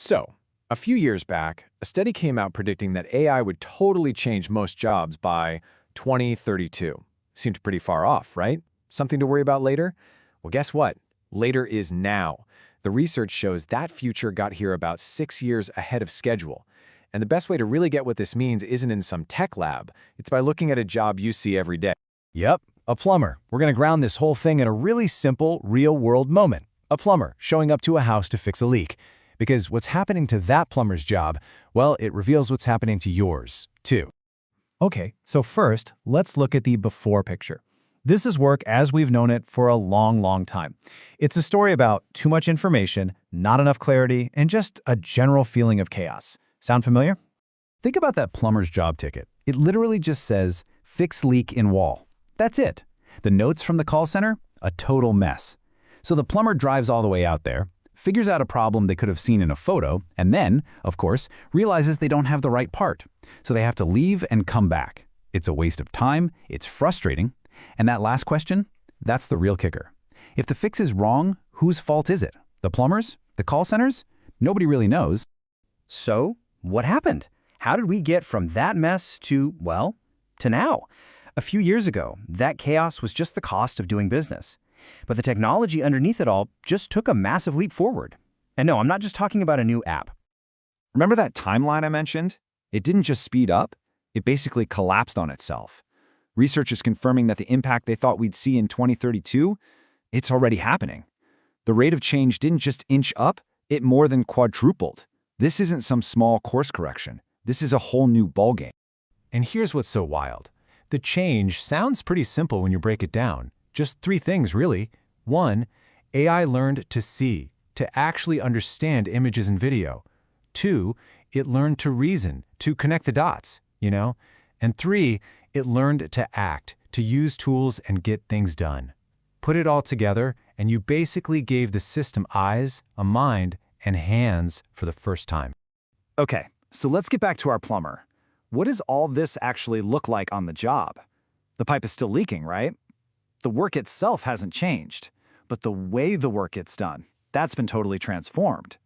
So, a few years back, a study came out predicting that AI would totally change most jobs by 2032. Seemed pretty far off, right? Something to worry about later? Well, guess what? Later is now. The research shows that future got here about 6 years ahead of schedule. And the best way to really get what this means isn't in some tech lab. It's by looking at a job you see every day. Yep, a plumber. We're going to ground this whole thing in a really simple, real-world moment. A plumber showing up to a house to fix a leak. Because what's happening to that plumber's job, well, it reveals what's happening to yours, too. Okay, so first, let's look at the before picture. This is work as we've known it for a long time. It's a story about too much information, not enough clarity, and just a general feeling of chaos. Sound familiar? Think about that plumber's job ticket. It literally just says, "Fix leak in wall." That's it. The notes from the call center? A total mess. So the plumber drives all the way out there, figures out a problem they could have seen in a photo, and then, of course, realizes they don't have the right part. So they have to leave and come back. It's a waste of time, it's frustrating. And that last question? That's the real kicker. If the fix is wrong, whose fault is it? The plumbers? The call centers? Nobody really knows. So, what happened? How did we get from that mess to, well, to now? A few years ago, that chaos was just the cost of doing business. But the technology underneath it all just took a massive leap forward. And no, I'm not just talking about a new app. Remember that timeline I mentioned? It didn't just speed up, it basically collapsed on itself. Researchers confirming that the impact they thought we'd see in 2032, it's already happening. The rate of change didn't just inch up, it more than quadrupled. This isn't some small course correction. This is a whole new ballgame. And here's what's so wild. The change sounds pretty simple when you break it down. Just 3 things, really. 1, AI learned to see, to actually understand images and video. 2, it learned to reason, to connect the dots, And 3, it learned to act, to use tools and get things done. Put it all together, and you basically gave the system eyes, a mind, and hands for the first time. Okay, so let's get back to our plumber. What does all this actually look like on the job? The pipe is still leaking, right? The work itself hasn't changed, but the way the work gets done, that's been totally transformed.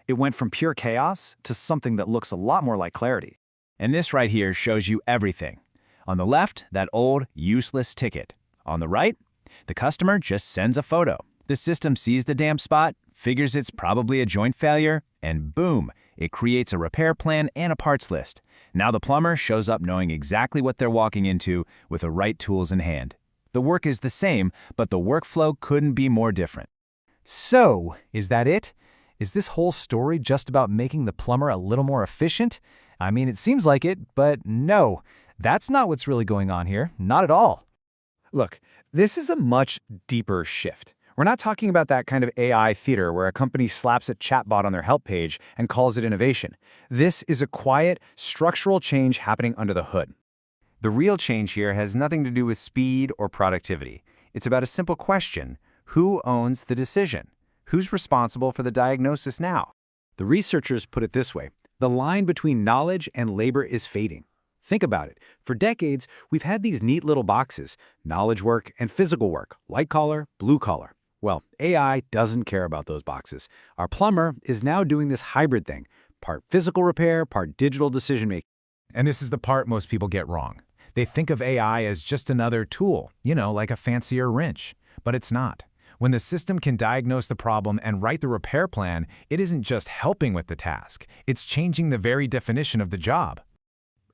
It went from pure chaos to something that looks a lot more like clarity. And this right here shows you everything. On the left, that old, useless ticket. On the right, the customer just sends a photo. The system sees the damp spot, figures it's probably a joint failure, and boom, it creates a repair plan and a parts list. Now the plumber shows up knowing exactly what they're walking into with the right tools in hand. The work is the same, but the workflow couldn't be more different. So, is that it? Is this whole story just about making the plumber a little more efficient? I mean, it seems like it, but no. That's not what's really going on here. Not at all. Look, this is a much deeper shift. We're not talking about that kind of AI theater where a company slaps a chatbot on their help page and calls it innovation. This is a quiet, structural change happening under the hood. The real change here has nothing to do with speed or productivity. It's about a simple question. Who owns the decision? Who's responsible for the diagnosis now? The researchers put it this way. The line between knowledge and labor is fading. Think about it. For decades, we've had these neat little boxes, knowledge work and physical work, white collar, blue collar. Well, AI doesn't care about those boxes. Our plumber is now doing this hybrid thing, part physical repair, part digital decision-making. And this is the part most people get wrong. They think of AI as just another tool, like a fancier wrench. But it's not. When the system can diagnose the problem and write the repair plan, it isn't just helping with the task. It's changing the very definition of the job.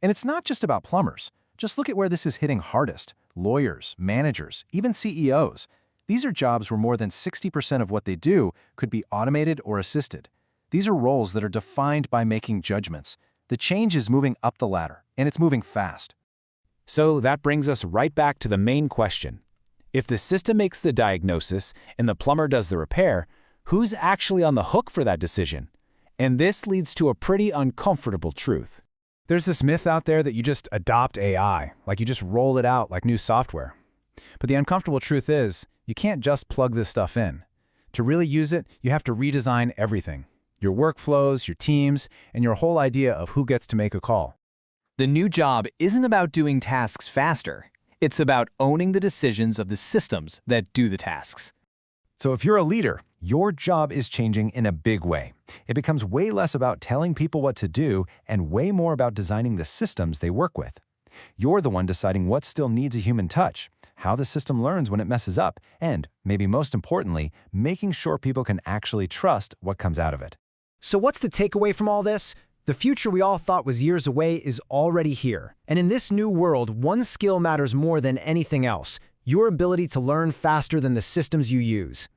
And it's not just about plumbers. Just look at where this is hitting hardest. Lawyers, managers, even CEOs. These are jobs where more than 60% of what they do could be automated or assisted. These are roles that are defined by making judgments. The change is moving up the ladder, and it's moving fast. So that brings us right back to the main question. If the system makes the diagnosis and the plumber does the repair, who's actually on the hook for that decision? And this leads to a pretty uncomfortable truth. There's this myth out there that you just adopt AI, like you just roll it out like new software. But the uncomfortable truth is, you can't just plug this stuff in. To really use it, you have to redesign everything. Your workflows, your teams, and your whole idea of who gets to make a call. The new job isn't about doing tasks faster. It's about owning the decisions of the systems that do the tasks. So if you're a leader, Your job is changing in a big way. It becomes way less about telling people what to do and way more about designing the systems they work with. You're the one deciding what still needs a human touch, how the system learns when it messes up, and, maybe most importantly, making sure people can actually trust what comes out of it. So what's the takeaway from all this? The future we all thought was years away is already here. And in this new world, one skill matters more than anything else: your ability to learn faster than the systems you use.